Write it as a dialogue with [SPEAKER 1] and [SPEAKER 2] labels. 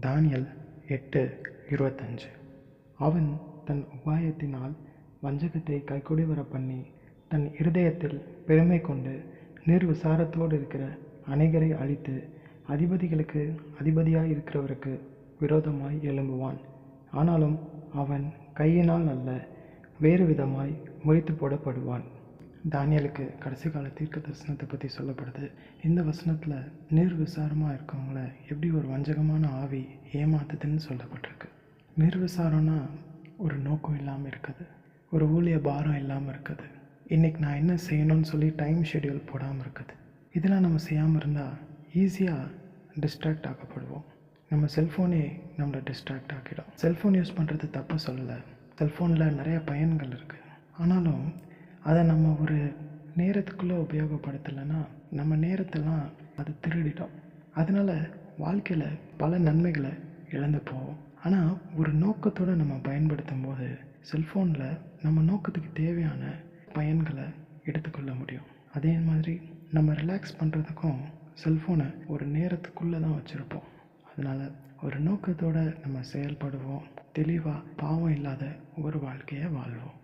[SPEAKER 1] தானியேல் 8:25. அவன் தன் உபாயத்தினால் வஞ்சகத்தை கைகூடி வர பண்ணி தன் இருதயத்தில் பெருமை கொண்டு நிர்விசாரத்தோடு இருக்கிற அநேகரை அழித்து அதிபதிகளுக்கு அதிபதியாய் இருக்கிறவருக்கு விரோதமாய் எழும்புவான். ஆனாலும் அவன் கையினால் அல்ல, வேறு விதமாய் முறித்து போடப்படுவான். தானியேலுக்கு கடைசி கால தீர்க்க தரிசனத்தை பற்றி சொல்லப்படுது. இந்த வசனத்தில் நிர்விசாரமாக இருக்கவங்கள எப்படி ஒரு வஞ்சகமான ஆவி ஏமாத்துதுன்னு சொல்லப்பட்டிருக்கு. நிர்விசாரம்னா ஒரு நோக்கம் இல்லாமல் இருக்குது, ஒரு ஊழிய பாரம் இல்லாமல் இருக்குது, இன்றைக்கி நான் என்ன செய்யணும்னு சொல்லி டைம் ஷெட்யூல் போடாமல் இருக்குது. இதெல்லாம் நம்ம செய்யாமல் இருந்தால் ஈஸியாக டிஸ்ட்ராக்ட் ஆக்கப்படுவோம். நம்ம செல்ஃபோனே நம்மளை டிஸ்ட்ராக்ட் ஆக்கிடும். செல்ஃபோன் யூஸ் பண்ணுறது தப்பு சொல்லலை, செல்ஃபோனில் நிறைய பயன்கள் இருக்குது. ஆனாலும் அதை நம்ம ஒரு நேரத்துக்குள்ளே உபயோகப்படுத்தலைன்னா நம்ம நேரத்தெல்லாம் அது திருடிட்டோம். அதனால் வாழ்க்கையில் பல நன்மைகளை இழந்து போவோம். ஆனால் ஒரு நோக்கத்தோடு நம்ம பயன்படுத்தும் போது செல்ஃபோனில் நம்ம நோக்கத்துக்கு தேவையான பயன்களை எடுத்துக்கொள்ள முடியும். அதே மாதிரி நம்ம ரிலாக்ஸ் பண்ணுறதுக்கும் செல்ஃபோனை ஒரு நேரத்துக்குள்ளே தான் வச்சுருப்போம். அதனால் ஒரு நோக்கத்தோடு நம்ம செயல்படுவோம், தெளிவாக பாவம் இல்லாத ஒரு வாழ்க்கையை வாழ்வோம்.